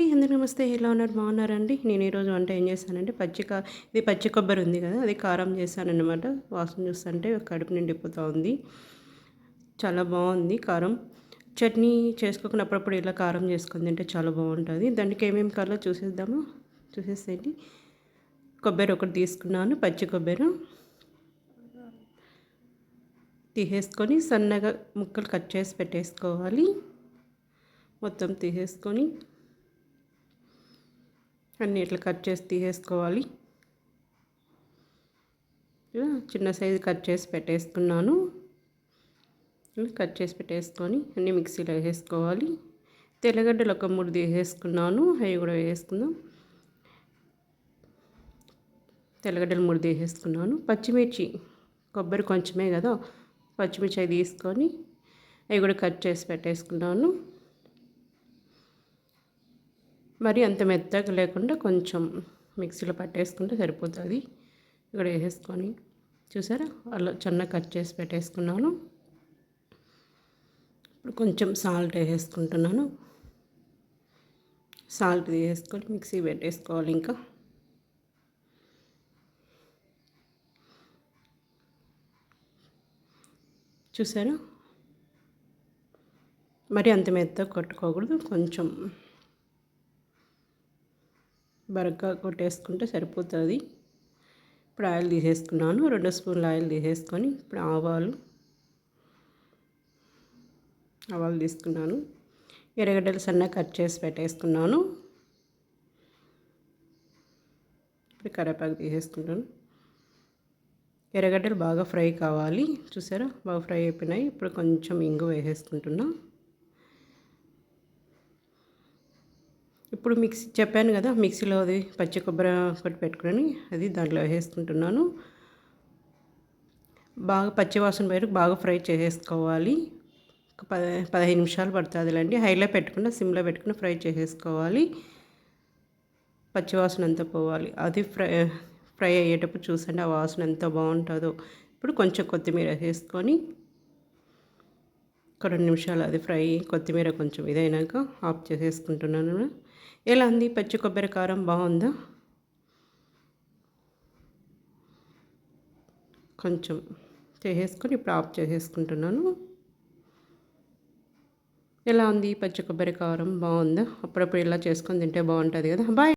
అండి, అందరికీ నమస్తే. ఎలా ఉన్నారు? బాగున్నారండి? నేను ఈరోజు వంట ఏం చేశానంటే ఇది పచ్చి కొబ్బరి ఉంది కదా, అది కారం చేశానన్నమాట. వాసన చూస్తుంటే కడుపు నిండిపోతూ ఉంది. చాలా బాగుంది కారం. చట్నీ చేసుకోకుండా అప్పుడప్పుడు ఇలా కారం చేసుకొని తింటే చాలా బాగుంటుంది. దానికి ఏమేమి కావాలో చూసేసేయండి. కొబ్బరి ఒకటి తీసుకున్నాను, పచ్చి కొబ్బరి తీసేసుకొని సన్నగా ముక్కలు కట్ చేసి పెట్టేసుకోవాలి. మొత్తం తీసేసుకొని అన్నీ ఇట్లా కట్ చేసి తీసేసుకోవాలి. చిన్న సైజు కట్ చేసి పెట్టేసుకున్నాను. కట్ చేసి పెట్టేసుకొని అన్నీ మిక్సీలో వేసేసుకోవాలి. తెల్లగడ్డలు ఒక 3 తీసేసుకున్నాను, అవి కూడా వేసేసుకుందాం. తెల్లగడ్డలు 3 తీసేసుకున్నాను. పచ్చిమిర్చి, కొబ్బరి కొంచెమే కదా, పచ్చిమిర్చి అవి తీసుకొని అవి కూడా కట్ చేసి పెట్టేసుకున్నాను. మరి అంత మెత్తగా లేకుండా కొంచెం మిక్సీలో పట్టేసుకుంటే సరిపోతుంది. ఇక్కడ వేసేసుకొని చూసారా, అలా చిన్న కట్ చేసి పెట్టేసుకున్నాను. ఇప్పుడు కొంచెం సాల్ట్ వేసేసుకుంటున్నాను. సాల్ట్ వేసుకొని మిక్సీ పెట్టేసుకోవాలి. ఇంకా చూసారా, మరి అంత మెత్తగా కొట్టుకోకూడదు, కొంచెం బరగ్గా కొట్టేసుకుంటే సరిపోతుంది. ఇప్పుడు ఆయిల్ తీసేసుకున్నాను. 2 స్పూన్ల ఆయిల్ తీసేసుకొని ఇప్పుడు ఆవాలు తీసుకున్నాను. ఎర్రగడ్డలు సన్నగా కట్ చేసి పెట్టేసుకున్నాను. ఇప్పుడు కరివేపాకు తీసేసుకుంటాను. ఎర్రగడ్డలు బాగా ఫ్రై కావాలి. చూసారా, బాగా ఫ్రై అయిపోయినాయి. ఇప్పుడు కొంచెం ఇంగు వేసేసుకుంటున్నా. ఇప్పుడు చెప్పాను కదా, మిక్సీలో అది పచ్చి కొబ్బరి ఒకటి పెట్టుకుని అది దాంట్లో వేసేసుకుంటున్నాను. బాగా పచ్చివాసన పోయి బాగా ఫ్రై చేసేసుకోవాలి. ఒక 15 నిమిషాలు పడుతుందిలేండి. హైలో పెట్టుకుని సిమ్లో పెట్టుకుని ఫ్రై చేసేసుకోవాలి. పచ్చివాసన అంతా పోవాలి. అది ఫ్రై అయ్యేటప్పుడు చూసండి ఆ వాసన ఎంత బాగుంటుందో. ఇప్పుడు కొంచెం కొత్తిమీర వేసుకొని ఒక 2 నిమిషాలు అది ఫ్రై, కొత్తిమీర కొంచెం ఇదైనాక ఆఫ్ చేసేసుకుంటున్నాను. ఎలా ఉంది పచ్చి కొబ్బరి కారం? బాగుందా? కొంచెం చేసేసుకొని ఇప్పుడు ఆఫ్ చేసేసుకుంటున్నాను. ఎలా ఉంది పచ్చి కొబ్బరి కారం? బాగుందా? అప్పుడప్పుడు ఇలా చేసుకొని తింటే బాగుంటుంది కదా. బాయ్.